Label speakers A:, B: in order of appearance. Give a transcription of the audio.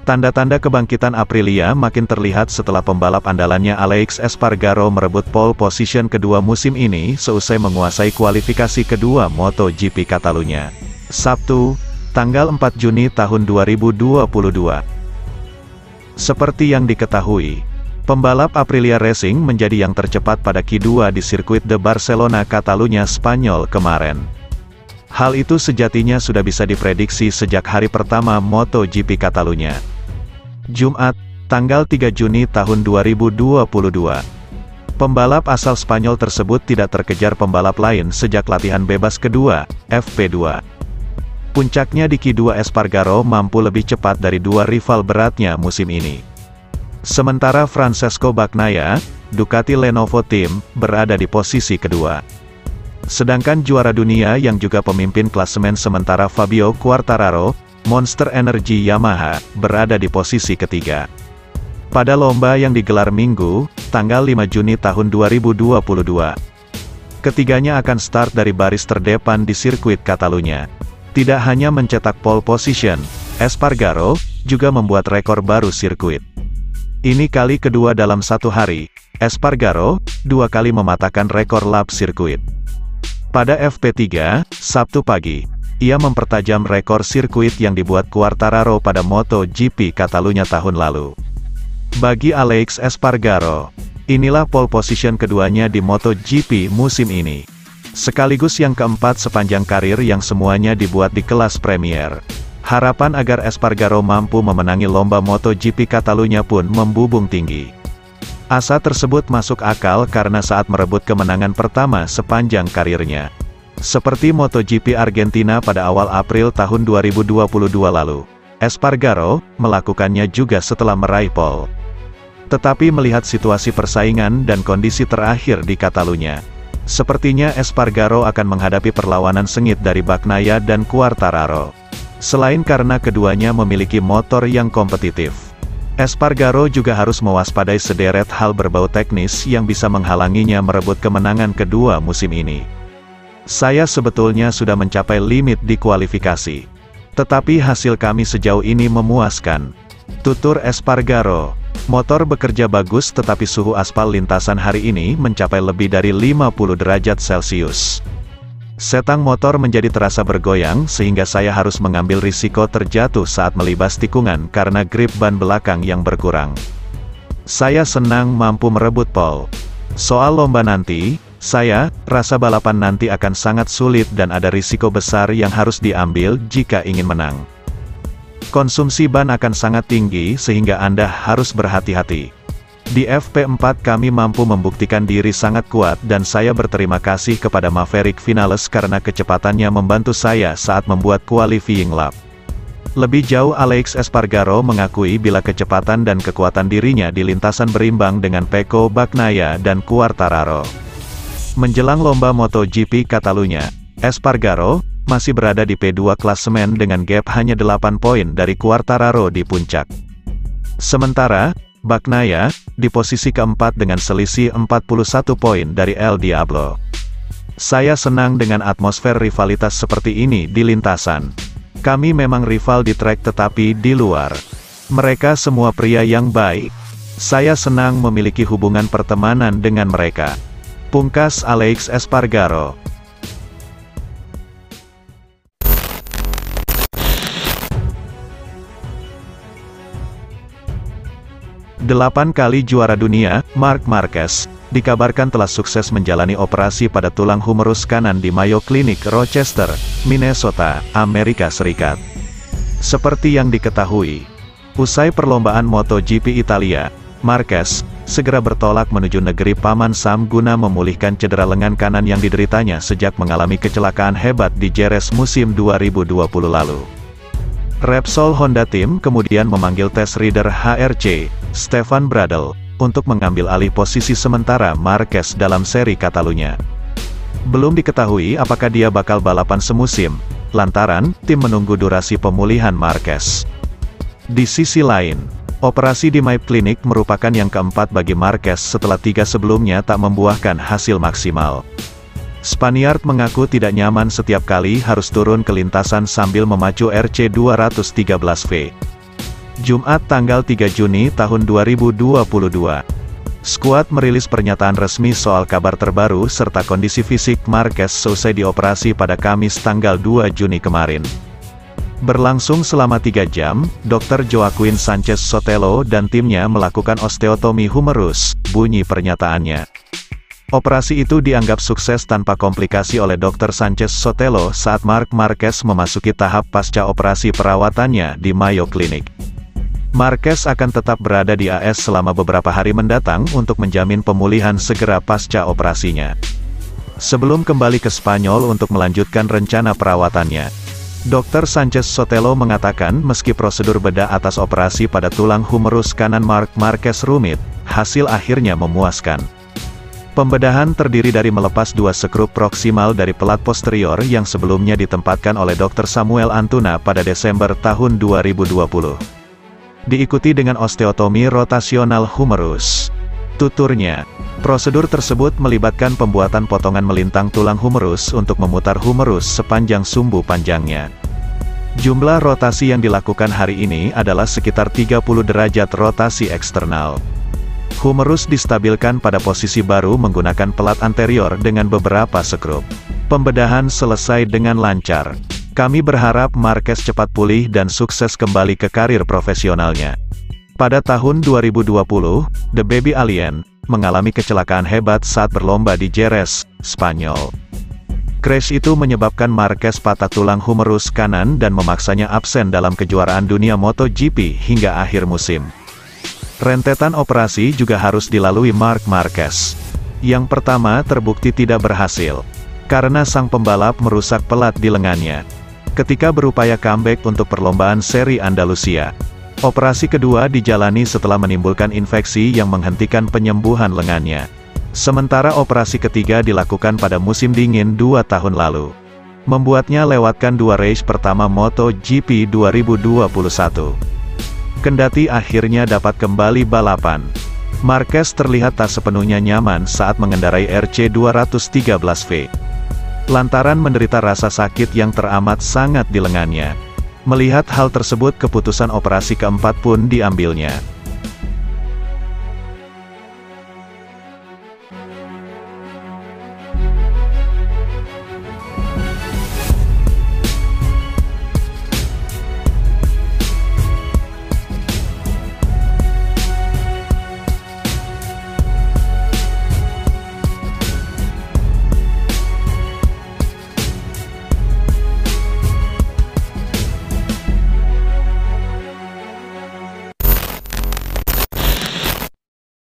A: Tanda-tanda kebangkitan Aprilia makin terlihat setelah pembalap andalannya Aleix Espargaro merebut pole position kedua musim ini seusai menguasai kualifikasi kedua MotoGP Catalunya. Sabtu, tanggal 4 Juni tahun 2022. Seperti yang diketahui, pembalap Aprilia Racing menjadi yang tercepat pada Q2 di sirkuit de Barcelona Catalunya Spanyol kemarin. Hal itu sejatinya sudah bisa diprediksi sejak hari pertama MotoGP Catalunya. Jumat, tanggal 3 Juni tahun 2022. Pembalap asal Spanyol tersebut tidak terkejar pembalap lain sejak latihan bebas kedua, FP2. Puncaknya di Q2 Espargaro mampu lebih cepat dari dua rival beratnya musim ini. Sementara Francesco Bagnaia, Ducati Lenovo Team, berada di posisi kedua. Sedangkan juara dunia yang juga pemimpin klasemen sementara Fabio Quartararo, Monster Energy Yamaha, berada di posisi ketiga. Pada lomba yang digelar Minggu, tanggal 5 Juni tahun 2022, ketiganya akan start dari baris terdepan di sirkuit Catalunya. Tidak hanya mencetak pole position, Espargaro juga membuat rekor baru sirkuit. Ini kali kedua dalam satu hari, Espargaro dua kali mematahkan rekor lap sirkuit. Pada FP3, Sabtu pagi, ia mempertajam rekor sirkuit yang dibuat Quartararo pada MotoGP Catalunya tahun lalu. Bagi Aleix Espargaro, inilah pole position keduanya di MotoGP musim ini. Sekaligus yang keempat sepanjang karir yang semuanya dibuat di kelas Premier. Harapan agar Espargaro mampu memenangi lomba MotoGP Catalunya pun membubung tinggi. Asa tersebut masuk akal karena saat merebut kemenangan pertama sepanjang karirnya. Seperti MotoGP Argentina pada awal April tahun 2022 lalu, Espargaro melakukannya juga setelah meraih pole. Tetapi melihat situasi persaingan dan kondisi terakhir di Catalunya, sepertinya Espargaro akan menghadapi perlawanan sengit dari Bagnaia dan Quartararo. Selain karena keduanya memiliki motor yang kompetitif, Espargaro juga harus mewaspadai sederet hal berbau teknis yang bisa menghalanginya merebut kemenangan kedua musim ini. Saya sebetulnya sudah mencapai limit di kualifikasi. Tetapi hasil kami sejauh ini memuaskan, tutur Espargaro. Motor bekerja bagus tetapi suhu aspal lintasan hari ini mencapai lebih dari 50 derajat Celcius. Setang motor menjadi terasa bergoyang sehingga saya harus mengambil risiko terjatuh saat melibas tikungan karena grip ban belakang yang berkurang. Saya senang mampu merebut pole. Soal lomba nanti, saya rasa balapan nanti akan sangat sulit dan ada risiko besar yang harus diambil jika ingin menang. Konsumsi ban akan sangat tinggi sehingga Anda harus berhati-hati. Di FP4 kami mampu membuktikan diri sangat kuat dan saya berterima kasih kepada Maverick Vinales karena kecepatannya membantu saya saat membuat qualifying lap. Lebih jauh Aleix Espargaro mengakui bila kecepatan dan kekuatan dirinya di lintasan berimbang dengan Pecco Bagnaia dan Quartararo. Menjelang lomba MotoGP Catalunya, Espargaro masih berada di P2 klasemen dengan gap hanya 8 poin dari Quartararo di puncak. Sementara, Bagnaia di posisi keempat dengan selisih 41 poin dari El Diablo. Saya senang dengan atmosfer rivalitas seperti ini di lintasan. Kami memang rival di trek tetapi di luar, mereka semua pria yang baik. Saya senang memiliki hubungan pertemanan dengan mereka. Pungkas Aleix Espargaro. Delapan kali juara dunia, Marc Marquez, dikabarkan telah sukses menjalani operasi pada tulang humerus kanan di Mayo Clinic, Rochester, Minnesota, Amerika Serikat. Seperti yang diketahui, usai perlombaan MotoGP Italia, Marquez segera bertolak menuju negeri Paman Sam guna memulihkan cedera lengan kanan yang dideritanya sejak mengalami kecelakaan hebat di Jerez musim 2020 lalu. Repsol Honda Team kemudian memanggil test rider HRC, Stefan Bradl, untuk mengambil alih posisi sementara Marquez dalam seri Catalunya. Belum diketahui apakah dia bakal balapan semusim, lantaran tim menunggu durasi pemulihan Marquez. Di sisi lain, operasi di Mayo Clinic merupakan yang keempat bagi Marquez setelah 3 sebelumnya tak membuahkan hasil maksimal. Spaniard mengaku tidak nyaman setiap kali harus turun ke lintasan sambil memacu RC213V. Jumat tanggal 3 Juni tahun 2022. Skuad merilis pernyataan resmi soal kabar terbaru serta kondisi fisik Marquez selesai dioperasi pada Kamis tanggal 2 Juni kemarin. Berlangsung selama 3 jam, Dr. Joaquin Sanchez Sotelo dan timnya melakukan osteotomi humerus, bunyi pernyataannya. Operasi itu dianggap sukses tanpa komplikasi oleh Dr. Sanchez Sotelo saat Marc Marquez memasuki tahap pasca operasi perawatannya di Mayo Clinic. Marquez akan tetap berada di AS selama beberapa hari mendatang untuk menjamin pemulihan segera pasca operasinya. Sebelum kembali ke Spanyol untuk melanjutkan rencana perawatannya, Dr. Sanchez Sotelo mengatakan meski prosedur bedah atas operasi pada tulang humerus kanan Marc Marquez rumit, hasil akhirnya memuaskan. Pembedahan terdiri dari melepas 2 skrup proksimal dari pelat posterior yang sebelumnya ditempatkan oleh Dr. Samuel Antuna pada Desember tahun 2020. Diikuti dengan osteotomi rotasional humerus. Tuturnya, prosedur tersebut melibatkan pembuatan potongan melintang tulang humerus untuk memutar humerus sepanjang sumbu panjangnya. Jumlah rotasi yang dilakukan hari ini adalah sekitar 30 derajat rotasi eksternal. Humerus distabilkan pada posisi baru menggunakan pelat anterior dengan beberapa skrup. Pembedahan selesai dengan lancar. Kami berharap Marquez cepat pulih dan sukses kembali ke karir profesionalnya. Pada tahun 2020, The Baby Alien mengalami kecelakaan hebat saat berlomba di Jerez, Spanyol. Crash itu menyebabkan Marquez patah tulang humerus kanan dan memaksanya absen dalam kejuaraan dunia MotoGP hingga akhir musim. Rentetan operasi juga harus dilalui Marc Marquez. Yang pertama terbukti tidak berhasil, karena sang pembalap merusak pelat di lengannya ketika berupaya comeback untuk perlombaan seri Andalusia. Operasi kedua dijalani setelah menimbulkan infeksi yang menghentikan penyembuhan lengannya. Sementara operasi ketiga dilakukan pada musim dingin 2 tahun lalu, membuatnya lewatkan 2 race pertama MotoGP 2021. Kendati akhirnya dapat kembali balapan, Marquez terlihat tak sepenuhnya nyaman saat mengendarai RC213V. Lantaran menderita rasa sakit yang teramat sangat di lengannya. Melihat hal tersebut keputusan operasi keempat pun diambilnya.